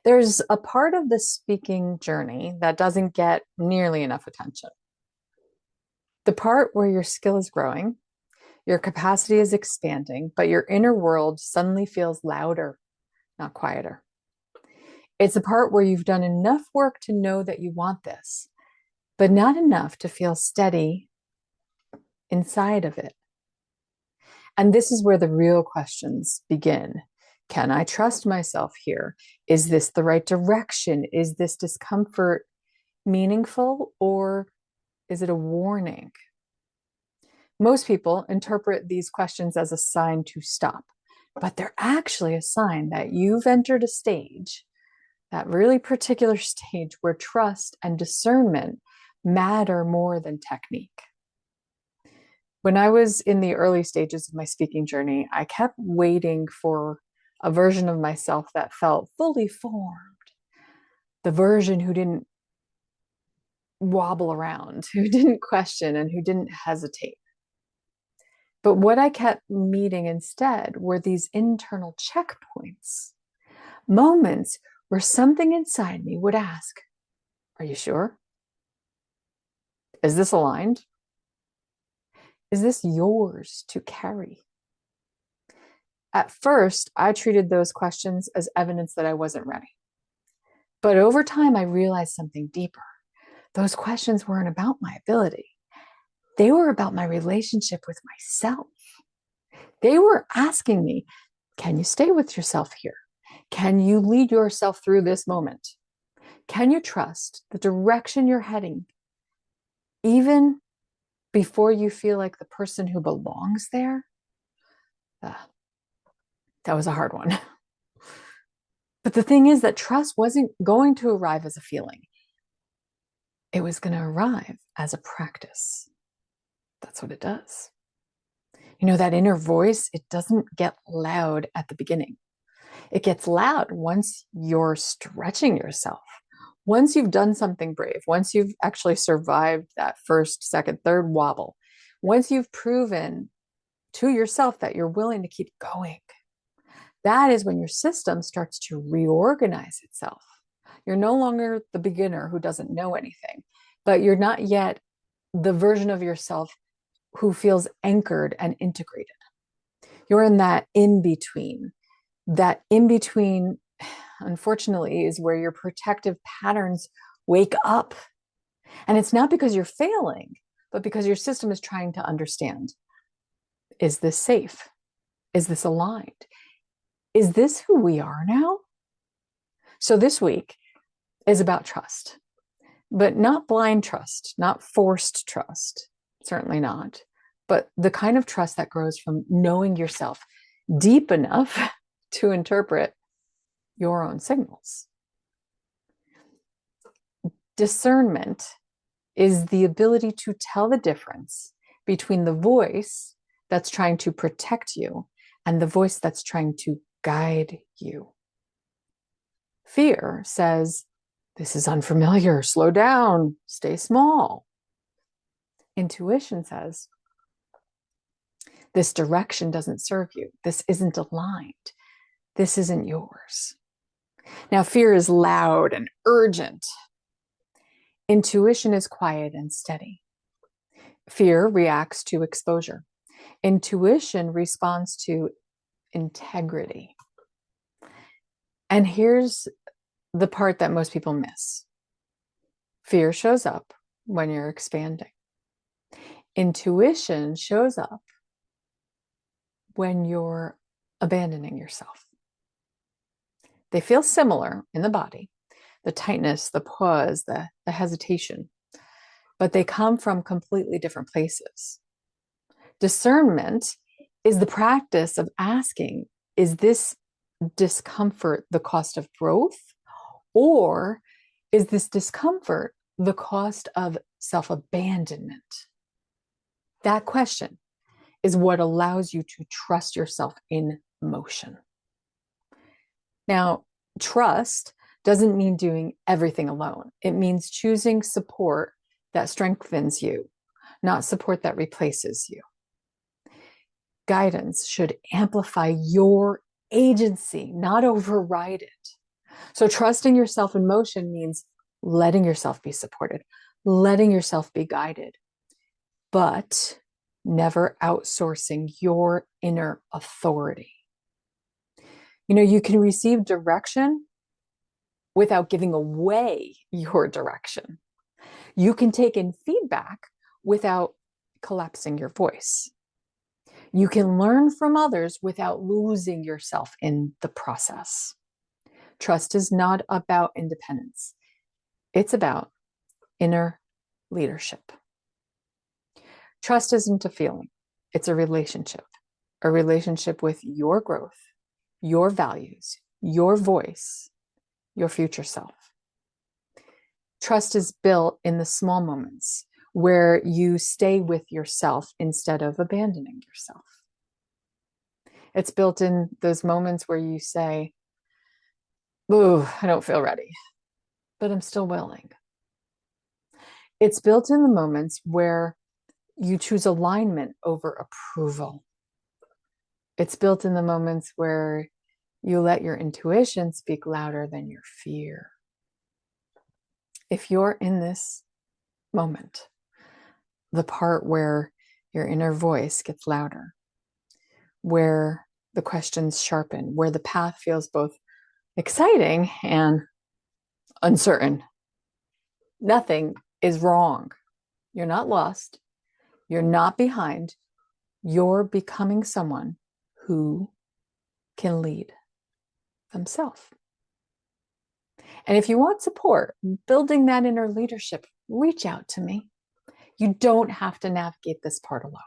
There's a part of the speaking journey that doesn't get nearly enough attention. The part where your skill is growing, your capacity is expanding, but your inner world suddenly feels louder, not quieter. It's the part where you've done enough work to know that you want this, but not enough to feel steady inside of it. And this is where the real questions begin. Can I trust myself here? Is this the right direction? Is this discomfort meaningful, or is it a warning? Most people interpret these questions as a sign to stop, but they're actually a sign that you've entered a stage, that really particular stage where trust and discernment matter more than technique. When I was in the early stages of my speaking journey, I kept waiting for a version of myself that felt fully formed, the version who didn't wobble around, who didn't question, and who didn't hesitate. But what I kept meeting instead were these internal checkpoints, moments where something inside me would ask, are you sure? Is this aligned? Is this yours to carry? At first, I treated those questions as evidence that I wasn't ready. But over time, I realized something deeper. Those questions weren't about my ability. They were about my relationship with myself. They were asking me, can you stay with yourself here? Can you lead yourself through this moment? Can you trust the direction you're heading, even before you feel like the person who belongs there? That was a hard one. But the thing is that trust wasn't going to arrive as a feeling. It was going to arrive as a practice. That's what it does. You know, that inner voice, it doesn't get loud at the beginning. It gets loud once you're stretching yourself, once you've done something brave, once you've actually survived that first, second, third wobble, once you've proven to yourself that you're willing to keep going. That is when your system starts to reorganize itself. You're no longer the beginner who doesn't know anything, but you're not yet the version of yourself who feels anchored and integrated. You're in that in between. That in between, unfortunately, is where your protective patterns wake up. And it's not because you're failing, but because your system is trying to understand, is this safe? Is this aligned? Is this who we are now? So this week is about trust, but not blind trust, not forced trust, certainly not, but the kind of trust that grows from knowing yourself deep enough to interpret your own signals. Discernment is the ability to tell the difference between the voice that's trying to protect you and the voice that's trying to guide you. Fear says, this is unfamiliar, slow down, stay small. Intuition says, this direction doesn't serve you. This isn't aligned. This isn't yours. Now, fear is loud and urgent. Intuition is quiet and steady. Fear reacts to exposure. Intuition responds to integrity. And here's the part that most people miss. Fear shows up when you're expanding. Intuition shows up when you're abandoning yourself. They feel similar in the body, the tightness, the pause, the hesitation, but they come from completely different places. Discernment is the practice of asking, is this discomfort the cost of growth? Or is this discomfort the cost of self-abandonment? That question is what allows you to trust yourself in motion. Now, trust doesn't mean doing everything alone. It means choosing support that strengthens you, not support that replaces you. Guidance should amplify your agency, not override it. So trusting yourself in motion means letting yourself be supported, letting yourself be guided, but never outsourcing your inner authority. You can receive direction without giving away your direction. You can take in feedback without collapsing your voice. You can learn from others without losing yourself in the process. Trust is not about independence. It's about inner leadership. Trust isn't a feeling. It's a relationship with your growth, your values, your voice, your future self. Trust is built in the small moments where you stay with yourself instead of abandoning yourself. It's built in those moments where you say, "Ooh, I don't feel ready, but I'm still willing." It's built in the moments where you choose alignment over approval. It's built in the moments where you let your intuition speak louder than your fear. If you're in this moment, the part where your inner voice gets louder, where the questions sharpen, where the path feels both exciting and uncertain, nothing is wrong. You're not lost. You're not behind. You're becoming someone who can lead themselves. And if you want support building that inner leadership, reach out to me. You don't have to navigate this part alone.